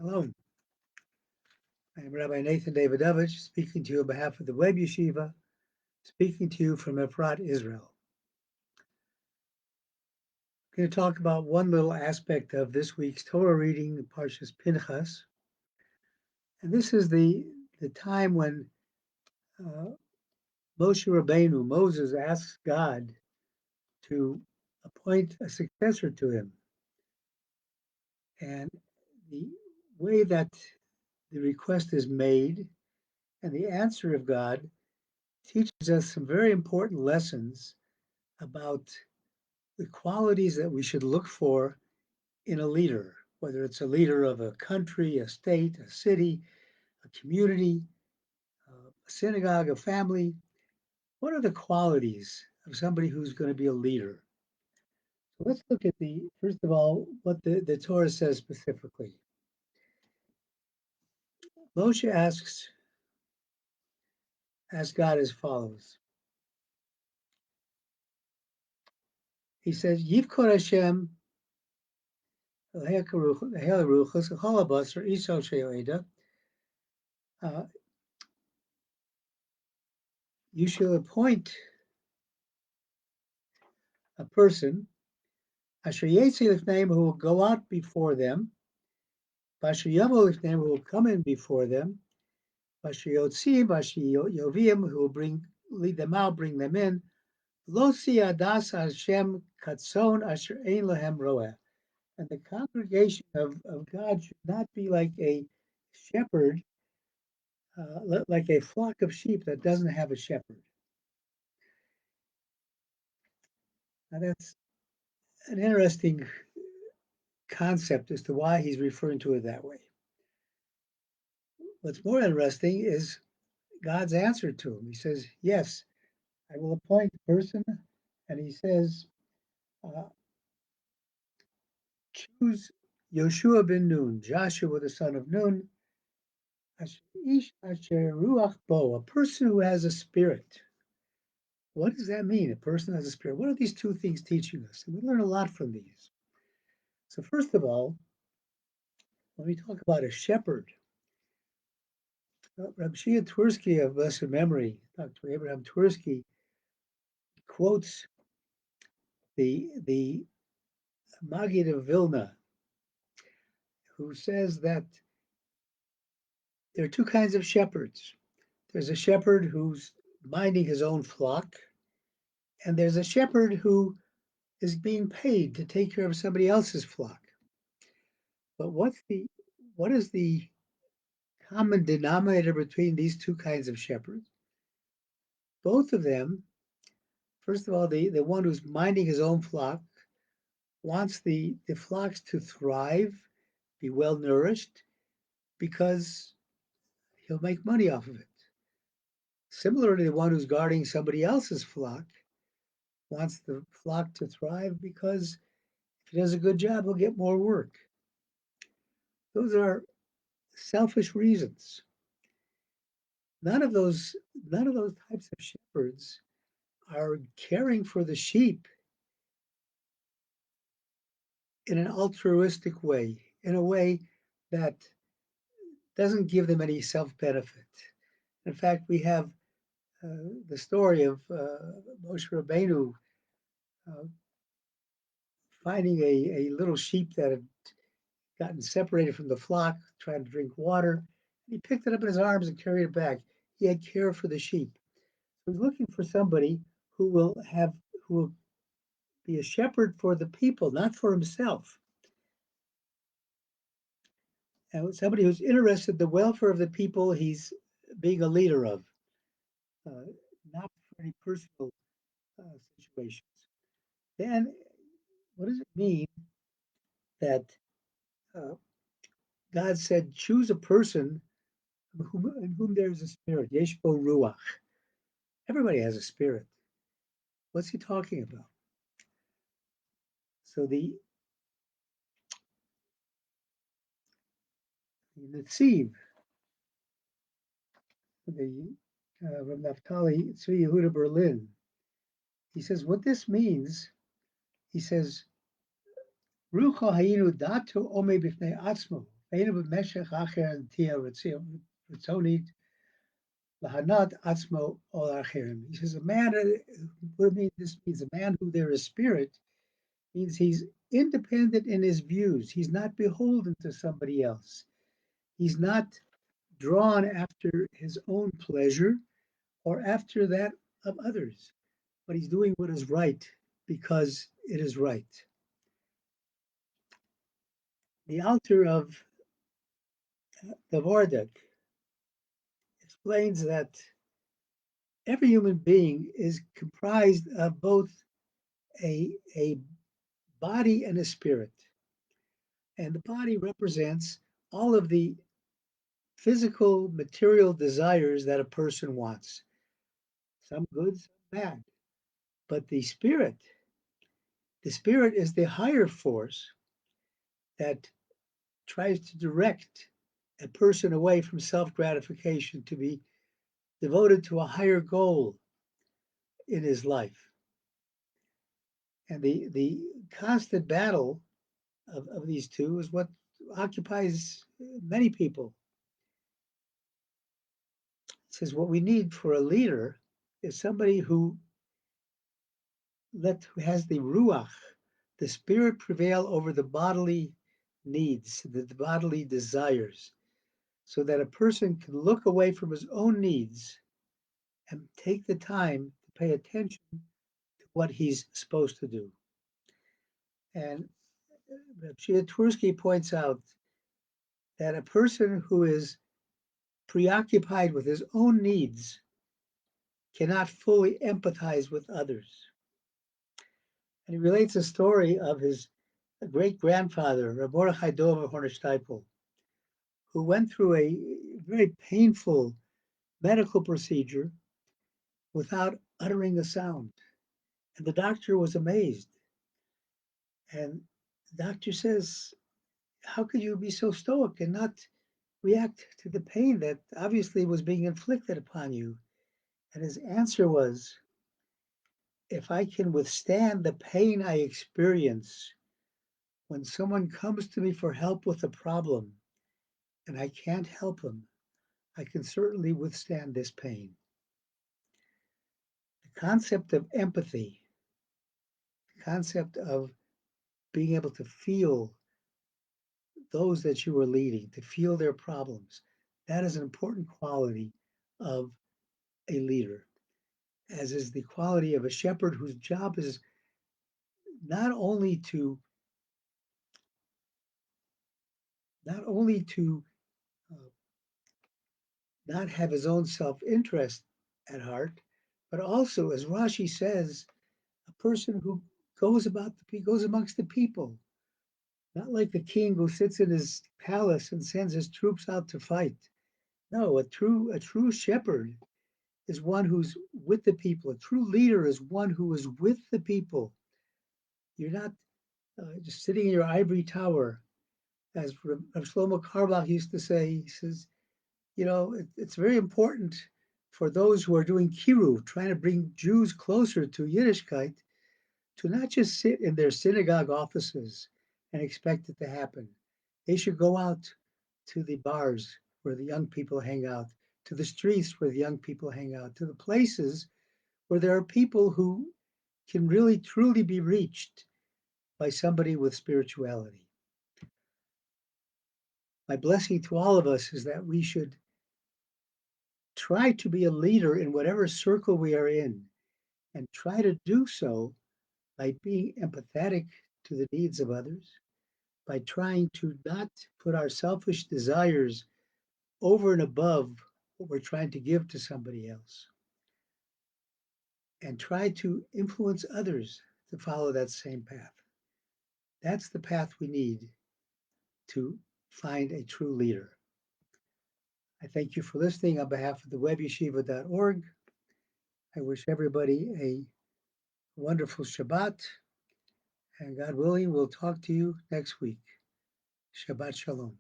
Hello, I'm Rabbi Nathan Davidovich, speaking to you on behalf of the Web Yeshiva, speaking to you from Efrat, Israel. I'm going to talk about one little aspect of this week's Torah reading, Parsha Pinchas. And this is the time when uh, Moshe Rabbeinu, Moses, asks God to appoint a successor to him. And the way that the request is made and the answer of God teaches us some very important lessons about the qualities that we should look for in a leader, whether it's a leader of a country, a state, a city, a community, a synagogue, a family. What are the qualities of somebody who's going to be a leader? So let's look at first of all, what the Torah says specifically. Moshe asks God as follows. He says, Yivkor Hashem uh, you shall appoint a person, Asher Yetzi Lifneim, who will go out before them, Asher Yavo Lifneim, who will come in before them, Asher Yotzim, Asher Yovim, who will lead them out, bring them in. Lo si adas Hashem katzon asher ein lahem roeh. And the congregation of God should not be like a shepherd, like a flock of sheep that doesn't have a shepherd. Now that's an interesting concept as to why he's referring to it that way. What's more interesting is God's answer to him. He says, yes, I will appoint a person. And he says, uh, choose Yoshua ben Nun, Joshua the son of Nun, Ish asher ruach bo, a person who has a spirit. What does that mean? A person has a spirit. What are these two things teaching us? And we learn a lot from these. So first of all, when we talk about a shepherd, Rabbi Shia Twersky of blessed memory, Dr. Abraham Twersky, quotes the Maggid of Vilna, who says that there are two kinds of shepherds. There's a shepherd who's minding his own flock, and there's a shepherd who is being paid to take care of somebody else's flock. But what is the common denominator between these two kinds of shepherds? Both of them, first of all, the one who's minding his own flock wants the flocks to thrive, be well nourished, because he'll make money off of it. Similarly, the one who's guarding somebody else's flock wants the flock to thrive because if he does a good job, he'll get more work. Those are selfish reasons. None of those types of shepherds are caring for the sheep in an altruistic way, in a way that doesn't give them any self-benefit. In fact, we have the story of Moshe Rabbeinu uh, finding a little sheep that had gotten separated from the flock, trying to drink water. He picked it up in his arms and carried it back. He had care for the sheep. So he's looking for somebody who will be a shepherd for the people, not for himself. And somebody who's interested in the welfare of the people he's being a leader of, uh, not for any personal situations. Then, what does it mean that uh, God said, choose a person in whom there is a spirit, Yeshbo Ruach? Everybody has a spirit. What's he talking about? So the Netziv, the from Naphtali Tzvi Yehuda Berlin, he says what this means. He says, "Rucha hayinu datu ome b'fnei atzmo ואין במשך אחר תהיה רצונית להנat atzmo ol acherim. He says a man, what this means, a man who there is spirit, means he's independent in his views. He's not beholden to somebody else. He's not drawn after his own pleasure or after that of others, but he's doing what is right because it is right. The author of the Varduk explains that every human being is comprised of both a body and a spirit. And the body represents all of the physical, material desires that a person wants, some good, some bad. But the spirit is the higher force that tries to direct a person away from self gratification to be devoted to a higher goal in his life. And the constant battle of these two is what occupies many people. It says what we need for a leader is somebody who has the ruach, the spirit prevail over the bodily needs, the bodily desires, so that a person can look away from his own needs and take the time to pay attention to what he's supposed to do. And Rabbi Twersky points out that a person who is preoccupied with his own needs cannot fully empathize with others. And he relates a story of his great grandfather, Rabbi Mordechai Dov Hornsteipel, who went through a very painful medical procedure without uttering a sound. And the doctor was amazed. And the doctor says, how could you be so stoic and not react to the pain that obviously was being inflicted upon you? And his answer was, if I can withstand the pain I experience when someone comes to me for help with a problem and I can't help him, I can certainly withstand this pain. The concept of empathy, the concept of being able to feel those that you are leading, to feel their problems, that is an important quality of a leader, as is the quality of a shepherd whose job is not only to not only to uh, not have his own self-interest at heart, but also, as Rashi says, a person who goes amongst the people, not like the king who sits in his palace and sends his troops out to fight. No, a true shepherd is one who's with the people. A true leader is one who is with the people. You're not just sitting in your ivory tower, as Rav Shlomo Carlebach used to say. He says, it's very important for those who are doing kiruv, trying to bring Jews closer to Yiddishkeit, to not just sit in their synagogue offices and expect it to happen. They should go out to the bars where the young people hang out, to the streets where the young people hang out, to the places where there are people who can really truly be reached by somebody with spirituality. My blessing to all of us is that we should try to be a leader in whatever circle we are in, and try to do so by being empathetic to the needs of others, by trying to not put our selfish desires over and above what we're trying to give to somebody else, and try to influence others to follow that same path. That's the path we need to find a true leader. I thank you for listening on behalf of the webyeshiva.org. I wish everybody a wonderful Shabbat, and God willing, we'll talk to you next week. Shabbat Shalom.